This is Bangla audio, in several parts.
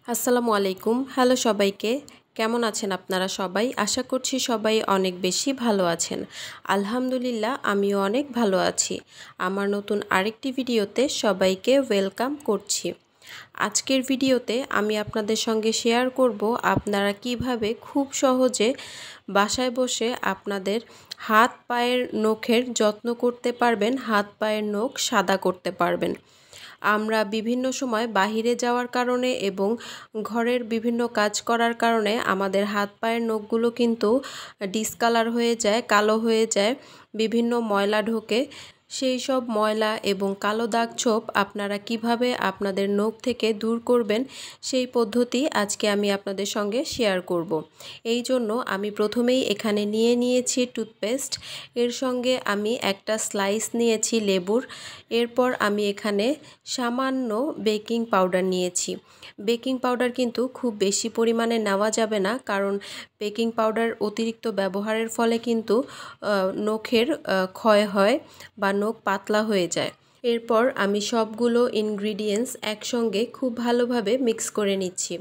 আসসালামু আলাইকুম। হ্যালো সবাইকে, কেমন আছেন আপনারা সবাই? আশা করছি সবাই অনেক বেশি ভালো আছেন। আলহামদুলিল্লাহ আমিও অনেক ভালো আছি। আমার নতুন আরেকটি ভিডিওতে সবাইকে ওয়েলকাম করছি। আজকের ভিডিওতে আমি আপনাদের সঙ্গে শেয়ার করব আপনারা কিভাবে খুব সহজে বাসায় বসে আপনাদের হাত পায়ের নখের যত্ন করতে পারবেন, হাত পায়ের নখ সাদা করতে পারবেন। আমরা বিভিন্ন সময় বাহিরে যাওয়ার কারণে এবং ঘরের বিভিন্ন কাজ করার কারণে আমাদের হাত পায়ের নখগুলো কিন্তু ডিসকালার হয়ে যায়, কালো হয়ে যায়, বিভিন্ন ময়লা ঢোকে। সেই সব ময়লা এবং কালো দাগ ছোপ আপনারা কিভাবে আপনাদের নখ থেকে দূর করবেন সেই পদ্ধতি আজকে আমি আপনাদের সঙ্গে শেয়ার করব। এই জন্য আমি প্রথমেই এখানে নিয়েছি টুথপেস্ট, এর সঙ্গে আমি একটা স্লাইস নিয়েছি লেবুর, এরপর আমি এখানে সামান্য বেকিং পাউডার নিয়েছি। বেকিং পাউডার কিন্তু খুব বেশি পরিমাণে নেওয়া যাবে না, কারণ বেকিং পাউডার অতিরিক্ত ব্যবহারের ফলে কিন্তু নখের ক্ষয় হয় বা নখ পাতলা হয়ে যায়। এরপর আমি সবগুলো ইনগ্রিডিয়েন্টস একসঙ্গে খুব ভালোভাবে মিক্স করে নিচ্ছি।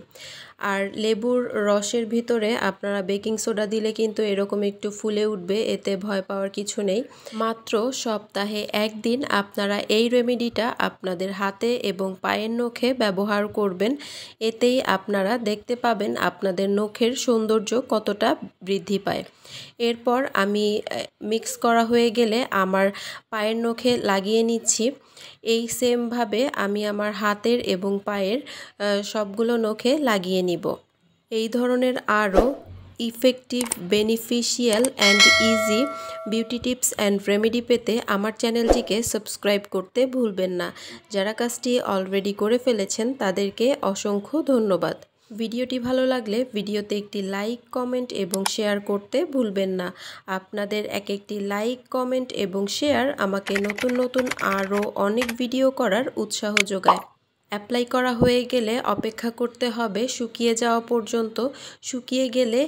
আর লেবুর রসের ভিতরে আপনারা বেকিং সোডা দিলে কিন্তু এরকম একটু ফুলে উঠবে, এতে ভয় পাওয়ার কিছু নেই। মাত্র সপ্তাহে একদিন আপনারা এই রেমেডিটা আপনাদের হাতে এবং পায়ের নখে ব্যবহার করবেন। এতেই আপনারা দেখতে পাবেন আপনাদের নখের সৌন্দর্য কতটা বৃদ্ধি পায়। এরপর আমি মিক্স করা হয়ে গেলে আমার পায়ের নখে লাগিয়ে নিচ্ছি। এই সেমভাবে আমি আমার হাতের এবং পায়ের সবগুলো নখে লাগিয়ে নিব। এই ধরনের আরও effective, beneficial and easy beauty tips and remedy পেতে আমার চ্যানেলটিকে সাবস্ক্রাইব করতে ভুলবেন না। যারা কাজটি অলরেডি করে ফেলেছেন তাদেরকে অসংখ্য ধন্যবাদ। ভিডিওটি ভালো লাগলে ভিডিওতে একটি লাইক, কমেন্ট এবং শেয়ার করতে ভুলবেন না। আপনাদের একটি লাইক, কমেন্ট এবং শেয়ার আমাকে নতুন আরও অনেক ভিডিও করার উৎসাহ যোগায়। অ্যাপ্লাই করা হয়ে গেলে অপেক্ষা করতে হবে শুকিয়ে যাওয়া পর্যন্ত। শুকিয়ে গেলে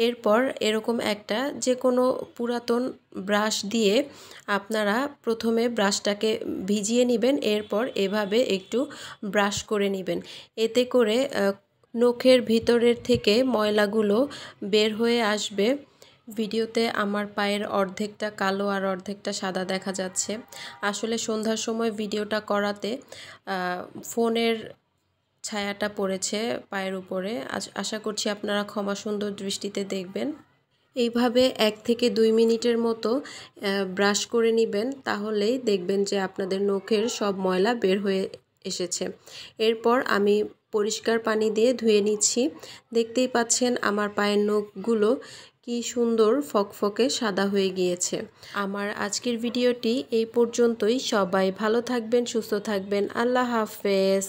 এরপর এরকম একটা যে কোনো পুরাতন ব্রাশ দিয়ে আপনারা প্রথমে ব্রাশটাকে ভিজিয়ে নেবেন, এরপর এভাবে একটু ব্রাশ করে নেবেন। এতে করে নখের ভিতরের থেকে ময়লাগুলো বের হয়ে আসবে। ভিডিওতে আমার পায়ের অর্ধেকটা কালো আর অর্ধেকটা সাদা দেখা যাচ্ছে। আসলে সন্ধ্যার সময় ভিডিওটা করাতে ফোনের ছায়াটা পড়েছে পায়ের উপরে। আশা করছি আপনারা ক্ষমা সুন্দর দৃষ্টিতে দেখবেন। এইভাবে 1 থেকে 2 মিনিটের মতো ব্রাশ করে নেবেন, তাহলেই দেখবেন যে আপনাদের নখের সব ময়লা বের হয়ে এসেছে। এরপর আমি পরিষ্কার পানি দিয়ে ধুয়ে নিচ্ছি। দেখতেই পাচ্ছেন আমার পায়ের নখগুলো কি সুন্দর ফকফকে সাদা হয়ে গিয়েছে। আমার আজকের ভিডিওটি এই পর্যন্তই। সবাই ভালো থাকবেন, সুস্থ থাকবেন। আল্লাহ হাফেজ।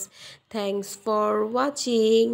Thanks for watching.